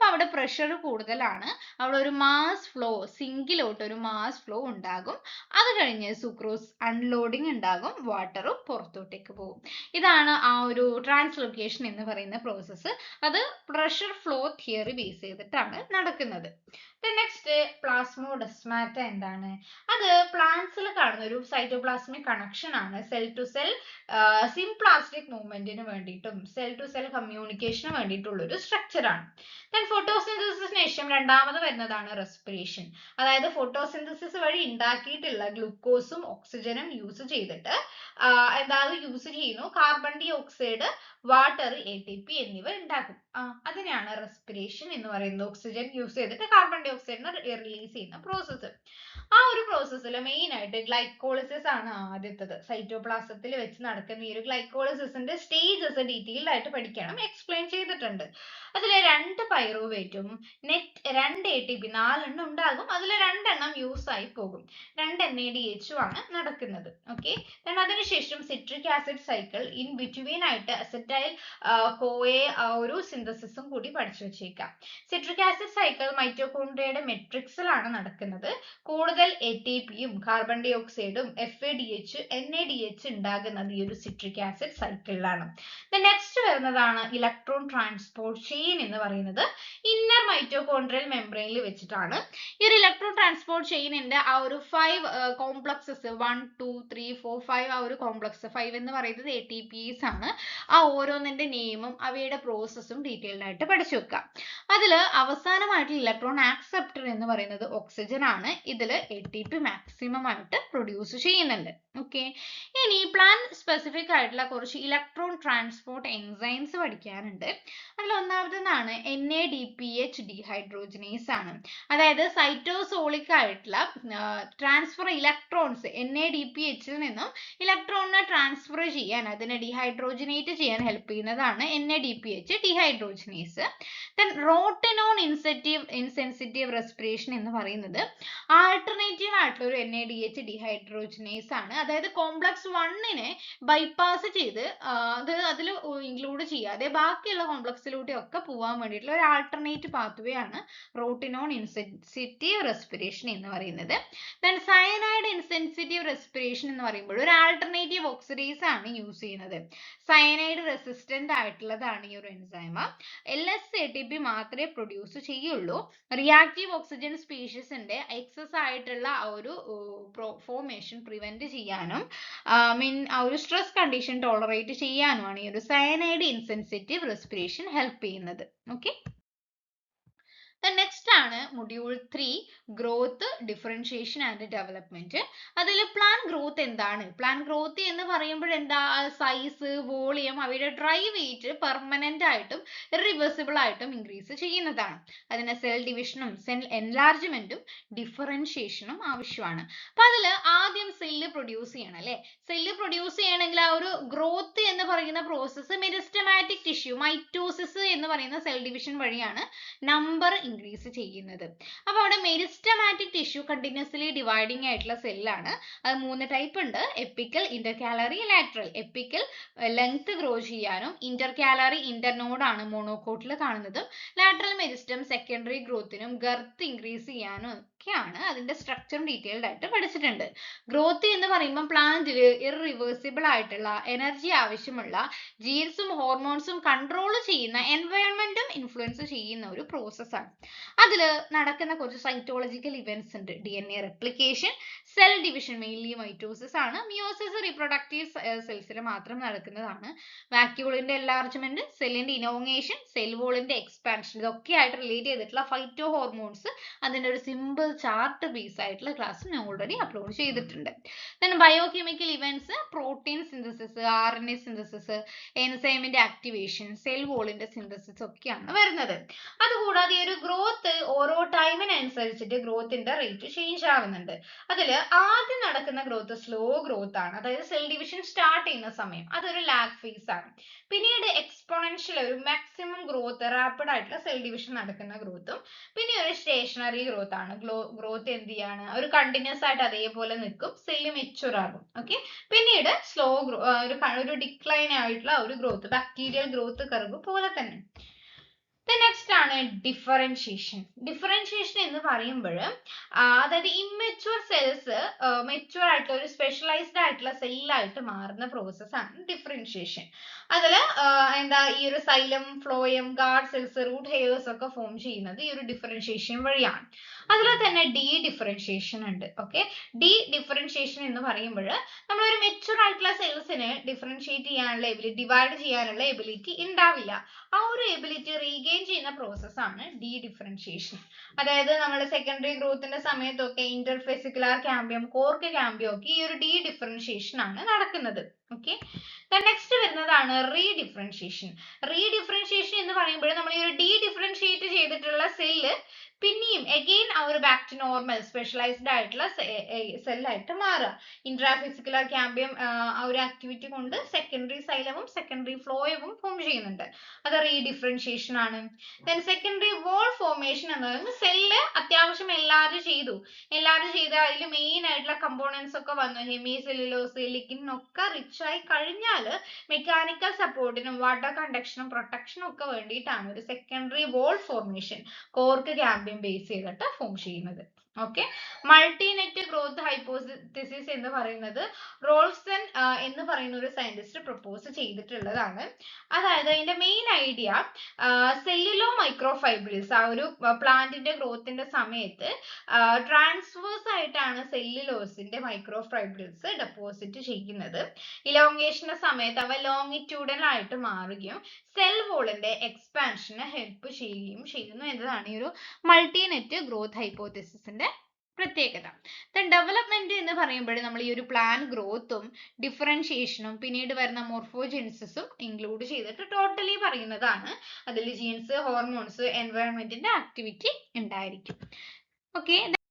A: അപ്പൊ അവിടെ പ്രഷർ കൂടുതലാണ്, അവിടെ ഒരു മാസ് ഫ്ലോ, സിങ്കിലോട്ട് ഒരു മാസ് ഫ്ലോ ഉണ്ടാകും. അത് കഴിഞ്ഞ് സുക്രോസ് അൺലോഡിങ് ഉണ്ടാകും, വാട്ടറും പുറത്തോട്ടേക്ക് പോകും. ഇതാണ് ആ ഒരു ട്രാൻസ്ലോക്കേഷൻ എന്ന് പറയുന്ന പ്രോസസ്സ്. അത് പ്രഷർ ഫ്ലോ തിയറി ബേസ് ചെയ്തിട്ടാണ് നടക്കുന്നത്. നെക്സ്റ്റ് പ്ലാസ്മോഡെസ്മാറ്റ എന്താണ്? അത് പ്ലാന്റ്സിൽ കാണുന്ന ഒരു സൈറ്റോപ്ലാസ്മിക് കണക്ഷൻ ആണ്. സെൽ ടു സെൽ സിംപ്ലാസ്റ്റിക് മൂവ്മെന്റിന് വേണ്ടിയിട്ടും സെൽ ടു സെൽ കമ്മ്യൂണിക്കേഷന് വേണ്ടിയിട്ടുള്ള ഒരു സ്ട്രക്ചർ ആണ്. ദെൻ ഫോട്ടോസിന്തസിസിന് ശേഷം രണ്ടാമത് വരുന്നതാണ് റെസ്പിറേഷൻ. അതായത് ഫോട്ടോസിന്തസിസ് വഴി ഉണ്ടാക്കിയിട്ടുള്ള ഗ്ലൂക്കോസും ഓക്സിജനും യൂസ് ചെയ്തിട്ട് എന്താണ് യൂസ് ചെയ്യുന്നു, carbon dioxide, water, ATP എന്നിവ ഉണ്ടാക്കും. അതിനെയാണ് റെസ്പിറേഷൻ എന്ന് പറയുന്നത്. ഓക്സിജൻ യൂസ് ചെയ്തിട്ട് കാർബൺ ഡൈ ഓക്സൈഡിനെ റിലീസ് ചെയ്യുന്ന പ്രോസസ്സ്. ആ ഒരു പ്രോസസ്സിൽ മെയിൻ ആയിട്ട് ഗ്ലൈക്കോളിസിസ് ആണ് ആദ്യത്തത്. സൈറ്റോപ്ലാസത്തിൽ വെച്ച് നടക്കുന്ന ഈ ഒരു ഗ്ലൈക്കോളിസിന്റെ സ്റ്റേജസ് ഡീറ്റെയിൽഡ് ആയിട്ട് പഠിക്കണം, എക്സ്പ്ലെയിൻ ചെയ്തിട്ടുണ്ട്. അതിൽ 2 പൈറുവേറ്റും നെറ്റ് 2 ATP 4 എണ്ണം ഉണ്ടാകും. അതിൽ 2 എണ്ണം യൂസ് ആയി പോകും. 2 NADH ആണ് നടക്കുന്നത്. ഓക്കെ, അതിനുശേഷം citric acid cycle in between ആയിട്ട് അസറ്റൈൽ കോയെ ഒരു സിന്തസിസും കൂടി പഠിച്ചു വെച്ചേക്കാം. സിട്രിക് ആസിഡ് സൈക്കിൾ മൈറ്റോകോൺഡ്രിയയുടെ മെട്രിക്സിലാണ് നടക്കുന്നത്. കൂടുതൽ ATPയും കാർബൺ ഡൈ ഓക്സൈഡും FADH NADH ഉണ്ടാകുന്നത് ഈ ഒരു സിട്രിക് ആസിഡ് സൈക്കിളിലാണ്. നെക്സ്റ്റ് വരുന്നതാണ് ഇലക്ട്രോൺ ട്രാൻസ്പോർട്ട് ചെയിൻ എന്ന് പറയുന്നത്. ഇന്നർ മൈറ്റോകോൺഡ്രിയൽ മെംബ്രെയിനിൽ വെച്ചിട്ടാണ് ഈ ഒരു ഇലക്ട്രോൺ ട്രാൻസ്പോർട്ട് ചെയിനിന്റെ ആ ഒരു 5 കോംപ്ലക്സസ് 1 2 3 4 5 ആ ഒരു കോംപ്ലക്സ് 5 എന്ന് പറയുന്നത് ATPs ആണ്. ആ ഓരോന്നിന്റെ നെയിമും അവയുടെ പ്രോസസ്സും ഡീറ്റെയിൽഡ് ആയിട്ട് പഠിച്ചു വെക്കാം. അതിൽ അവസാനമായിട്ട് ഇലക്ട്രോൺ ആക്സെപ്റ്റർ എന്ന് പറയുന്നത് ഓക്സിജൻ ആണ്. ഇതിൽ ATP മാക്സിമം ആയിട്ട് പ്രൊഡ്യൂസ് ചെയ്യുന്നുണ്ട്. ഓക്കെ, ഇനി പ്ലാൻ സ്പെസിഫിക് ആയിട്ടുള്ള കുറച്ച് ഇലക്ട്രോൺ ട്രാൻസ്പോർട്ട് എൻസൈംസ് പഠിക്കാനുണ്ട്. അതിൽ ഒന്നാമതാണ് NADPH ഡീഹൈഡ്രോജനേസ് ആണ്. അതായത് സൈറ്റോസോളിക് ആയിട്ടുള്ള ട്രാൻസ്ഫർ ഇലക്ട്രോൺസ് NADPHൽ നിന്നും ഇലക്ട്രോണിനെ ട്രാൻസ്ഫർ ചെയ്യാൻ, അതിനെ ഡീഹൈഡ്രോജനേറ്റ് ചെയ്യാൻ ഹെൽപ്പ് ചെയ്യുന്നതാണ് NADPH dehydrogenase. Then rotenone insensitive respiration എന്ന് പറയുന്നത് ആൾട്ടർനേറ്റീവ് ആയിട്ടുള്ള ഒരു NADH ഡീഹൈഡ്രോജനേസ് ആണ്. അതായത് കോംപ്ലക്സ് 1നെ ബൈപ്പാസ് ചെയ്ത് അതിൽ ഇൻക്ലൂഡ് ചെയ്യാതെ ബാക്കിയുള്ള കോംപ്ലക്സിലൂടെ ഒക്കെ പോകാൻ വേണ്ടിയിട്ടുള്ള ഒരു ആൾട്ടർനേറ്റ് പാത്വേ ആണ് റോട്ടിനോൺ ഇൻസെൻസിറ്റീവ് റെസ്പിറേഷൻ എന്ന് പറയുന്നത്. ദെൻ സയനൈഡ് ഇൻസെൻസിറ്റീവ് റെസ്പിറേഷൻ എന്ന് പറയുമ്പോൾ ഒരു ആൾട്ടർനേറ്റീവ് ഓക്സിഡേസ് ആണ് യൂസ് ചെയ്യുന്നത്. സയനൈഡ് റെസിസ്റ്റന്റ് ആയിട്ടുള്ളതാണ് ഈ ഒരു എൻസൈം. LS-ATP മാത്രമേ പ്രൊഡ്യൂസ് ചെയ്യുള്ളൂ. റിയാക്റ്റീവ് ഓക്സിജൻ സ്പീഷീസിന്റെ എക്സസ് ആയിട്ടുള്ള ആ ഒരു ഫോർമേഷൻ പ്രിവെന്റ് ചെയ്യാനും ആ ഒരു സ്ട്രെസ് കണ്ടീഷൻ ടോളറേറ്റ് ചെയ്യാനുമാണ് ഈ ഒരു സയനൈഡ് ഇൻസെൻസിറ്റീവ് റെസ്പിറേഷൻ ഹെൽപ്പ് ചെയ്യുന്നത്. ഓക്കെ, നെക്സ്റ്റ് ആണ് module 3 growth, differentiation and development. അതിൽ പ്ലാൻ ഗ്രോത്ത് എന്താണ്? പ്ലാൻ ഗ്രോത്ത് എന്ന് പറയുമ്പോൾ എന്താ, സൈസ്, വോളിയം, അവയുടെ ഡ്രൈ വെയിറ്റ് പെർമനന്റ് ആയിട്ടും ഇറിവേഴ്സിബിൾ ആയിട്ടും ഇൻക്രീസ് ചെയ്യുന്നതാണ്. അതിന് സെൽ ഡിവിഷനും സെൽ എൻലാർജ്മെന്റും ഡിഫറൻഷിയേഷനും ആവശ്യമാണ്. അപ്പൊ അതിൽ ആദ്യം സെല്ല് പ്രൊഡ്യൂസ് ചെയ്യണം അല്ലെ. സെല്ല് പ്രൊഡ്യൂസ് ചെയ്യണമെങ്കിൽ ആ ഒരു ഗ്രോത്ത് എന്ന് പറയുന്ന പ്രോസസ്സ് മെരിസ്റ്റമാറ്റിക് ടിഷ്യൂ മൈറ്റോസിസ് എന്ന് പറയുന്ന സെൽ ഡിവിഷൻ വഴിയാണ് നമ്പർ ഇൻക്രീസ് ചെയ്യുന്നത്. അപ്പൊ അവിടെ മെരിസ്റ്റമാറ്റിക് ടിഷ്യൂ കണ്ടിന്യൂസ്ലി ഡിവൈഡിങ് ആയിട്ടുള്ള സെല്ലാണ്. അത് 3 ടൈപ്പ് ഉണ്ട്: apical, intercalary, lateral. Apical length grow ചെയ്യാനും, ഇന്റർകാലറി ഇന്റർനോഡ് ആണ് മോണോകോട്ടിൽ കാണുന്നതും, ലാറ്ററൽ മെരിസ്റ്റം സെക്കൻഡറി ഗ്രോത്തിനും ഗർത്ത് ഇൻക്രീസ് ചെയ്യാനും ഒക്കെയാണ്. അതിന്റെ സ്ട്രക്ചറും ഡീറ്റെയിൽഡ് ആയിട്ട് പഠിച്ചിട്ടുണ്ട്. ഗ്രോത്ത് എന്ന് പറയുമ്പോൾ പ്ലാന്റിൽ ഇറിവേഴ്സിബിൾ ആയിട്ടുള്ള എനർജി ആവശ്യമുള്ള ജീൻസും ഹോർമോൺസും കൺട്രോൾ ചെയ്യുന്ന എൻവയോൺമെന്റും ഇൻഫ്ലുവൻസ് ചെയ്യുന്ന ഒരു പ്രോസസ്സാണ്. അതിൽ നടക്കുന്ന കുറച്ച് സൈറ്റോളജിക്കൽ ഇവന്റ്സ് ഉണ്ട്. DNA replication, cell division mainly mitosis ആണ്, മിയോസിസ് റീപ്രൊഡക്റ്റീവ് സെൽസിൽ മാത്രം നടക്കുന്നതാണ്, വാക്യൂളിന്റെ എൻലാർജ്മെന്റ്, സെല്ലിന്റെ ഇനോങ്ങേഷൻ, സെൽ വോളിന്റെ എക്സ്പാൻഷൻ, ഇതൊക്കെ ആയിട്ട് റിലേറ്റ് ചെയ്തിട്ടുള്ള ഫൈറ്റോ ഹോർമോൺസ്, അതിന്റെ ഒരു സിമ്പിൾ ചാർട്ട് ബേസ് ആയിട്ടുള്ള ക്ലാസ് ഞാൻ ഓൾറെഡി അപ്ലോഡ് ചെയ്തിട്ടുണ്ട്. then biochemical events, protein synthesis, RNA synthesis, എൻസൈമിന്റെ ആക്ടിവേഷൻ, സെൽ വോളിന്റെ സിന്തസിസ് ഒക്കെയാണ് വരുന്നത്. അതുകൂടാതെ ഒരു ഗ്രോത്ത് ഓരോ ടൈമിനനുസരിച്ചിട്ട് ഗ്രോത്തിന്റെ റേറ്റ് ചേഞ്ച് ആവുന്നുണ്ട്. അതിൽ ആദ്യം നടക്കുന്ന ഗ്രോത്ത് സ്ലോ ഗ്രോത്ത് ആണ്. അതായത് സെൽ ഡിവിഷൻ സ്റ്റാർട്ട് ചെയ്യുന്ന സമയം അതൊരു ലാഗ് ഫേസ് ആണ്. പിന്നീട് എക്സ്പോണൻഷ്യൽ ഒരു മാക്സിമം ഗ്രോത്ത്, റാപ്പിഡ് ആയിട്ടുള്ള സെൽ ഡിവിഷൻ നടക്കുന്ന ഗ്രോത്തും, പിന്നെ ഒരു സ്റ്റേഷനറി ഗ്രോത്ത് ആണ്. ഗ്രോത്ത് എന്ത് ചെയ്യാണ്, ഒരു കണ്ടിന്യൂസ് ആയിട്ട് അതേപോലെ നിൽക്കും, സെല്ല് മെച്യൂർ ആകും. ഓക്കെ, പിന്നീട് സ്ലോ ഒരു ഡിക്ലൈൻ ആയിട്ടുള്ള ഒരു ഗ്രോത്ത്, ബാക്ടീരിയൽ ഗ്രോത്ത് കർവ് പോലെ തന്നെ. നെക്സ്റ്റ് ആണ് എന്താണ് ഡിഫറൻഷിയേഷൻ? ഡിഫറൻഷിയേഷൻ എന്ന് പറയുമ്പോൾ അതായത് ഇമ്മെച്യൂർ സെൽസ് മെച്യൂർ ആയിട്ടുള്ള ഒരു സ്പെഷ്യലൈസ്ഡ് ആയിട്ടുള്ള സെല്ലായിട്ട് മാറുന്ന പ്രോസസ് ആണ് ഡിഫറൻഷിയേഷൻ. അതിൽ എന്താ ഈ ഒരു xylem, phloem, guard cells, root hairs ഒക്കെ ഫോം ചെയ്യുന്നത് ഈ ഒരു ഡിഫറൻഷിയേഷൻ വഴിയാണ്. അതിൽ തന്നെ ഡി ഡിഫറൻഷിയേഷൻ ഉണ്ട്. ഓക്കെ, ഡി ഡിഫറൻഷിയേഷൻ എന്ന് പറയുമ്പോൾ നമ്മൾ ഒരു മെച്യൂർ ആയിട്ടുള്ള സെൽസിനെ ഡിഫറൻഷിയേറ്റ് ചെയ്യാനുള്ള എബിലിറ്റി, ഡിവൈഡ് ചെയ്യാനുള്ള എബിലിറ്റി ഉണ്ടാവില്ല. ആ ഒരു എബിലിറ്റി റീഗെയിൻ ചെയ്യുന്ന പ്രോസസ് ആണ് ഡി ഡിഫറൻഷിയേഷൻ. അതായത് നമ്മൾ സെക്കൻഡറി ഗ്രോത്തിന്റെ സമയത്തൊക്കെ ഇന്റർഫെസിക്കുലാർ ക്യാമ്പിയം, കോർക്ക് ക്യാമ്പിയം ഒക്കെ ഈ ഒരു ഡി ഡിഫറൻഷിയേഷൻ ആണ് നടക്കുന്നത്. ഓക്കെ, നെക്സ്റ്റ് വരുന്നതാണ് റീഡിഫറൻഷിയേഷൻ. റീഡിഫറൻഷിയേഷൻ എന്ന് പറയുമ്പോൾ നമ്മൾ ഈ ഒരു ഡി ഡിഫറൻഷിയേറ്റ് ചെയ്തിട്ടുള്ള സെല്ല് പിന്നെയും അഗെയിൻ ആ ഒരു ബാക്ക് ടു നോർമൽ സ്പെഷ്യലൈസ്ഡ് ആയിട്ടുള്ള സെല്ലായിട്ട് മാറുക. ഇൻട്രാഫിസിക്കുലർ ക്യാമ്പിയം ആ ഒരു ആക്ടിവിറ്റി കൊണ്ട് സെക്കൻഡറി സൈലവും സെക്കൻഡറി ഫ്ലോയവും ഫോം ചെയ്യുന്നുണ്ട്. അത് റീഡിഫറൻഷിയേഷൻ ആണ്. ദെൻ സെക്കൻഡറി വോൾ ഫോർമേഷൻ എന്ന് പറയുന്നത് സെല്ല് അത്യാവശ്യം എല്ലാവരും ചെയ്തു അതിൽ മെയിൻ ആയിട്ടുള്ള കമ്പോണൻസ് ഒക്കെ വന്നു. ഹെമി സെല്ലുലോസ്, ലിഗ്നിൻ ഒക്കെ റിച്ച് ആയി കഴിഞ്ഞാൽ മെക്കാനിക്കൽ സപ്പോർട്ടിനും വാട്ടർ കണ്ടക്ഷനും പ്രൊട്ടക്ഷനും ഒക്കെ വേണ്ടിയിട്ടാണ് ഒരു secondary wall formation cork cambium base ചെയ്തിട്ട് ഫോം ചെയ്യുന്നത്. ഓക്കെ, മൾട്ടിനെറ്റ് ഗ്രോത്ത് ഹൈപ്പോതെസിസ് എന്ന് പറയുന്നത് റോൾസൺ എന്ന് പറയുന്ന ഒരു സയന്റിസ്റ്റ് പ്രപ്പോസ് ചെയ്തിട്ടുള്ളതാണ്. അതായത് അതിന്റെ മെയിൻ ഐഡിയ സെല്ലുലോ മൈക്രോഫൈബ്രിൽസ് ആ ഒരു പ്ലാന്റിന്റെ ഗ്രോത്തിന്റെ സമയത്ത് ട്രാൻസ്വേഴ്സ് ആയിട്ടാണ് സെല്ലുലോസിന്റെ മൈക്രോഫൈബ്രിൽസ് ഡെപ്പോസിറ്റ് ചെയ്യുന്നത്. ഇലോങ്ങേഷന്റെ സമയത്ത് അവ ലോങ്ങിറ്റ്യൂഡൽ ആയിട്ട് മാറുകയും സെൽ വോളിന്റെ എക്സ്പാൻഷന് ഹെൽപ്പ് ചെയ്യുകയും ചെയ്യുന്നു എന്നതാണ് ഈ ഒരു മൾട്ടിനെറ്റ് ഗ്രോത്ത് ഹൈപ്പോതെസിസിന്റെ പ്രത്യേകത. ഡെവലപ്മെന്റ് എന്ന് പറയുമ്പോൾ നമ്മൾ ഈ ഒരു പ്ലാൻ ഗ്രോത്തും ഡിഫറൻഷിയേഷനും പിന്നീട് വരുന്ന മോർഫോജെനിസിസും ഇൻക്ലൂഡ് ചെയ്തിട്ട് ടോട്ടലി പറയുന്നതാണ്. അതിൽ ജീൻസ്, ഹോർമോൺസ്, എൻവയോൺമെന്റിന്റെ ആക്ടിവിറ്റി ഉണ്ടായിരിക്കും. ഓക്കെ,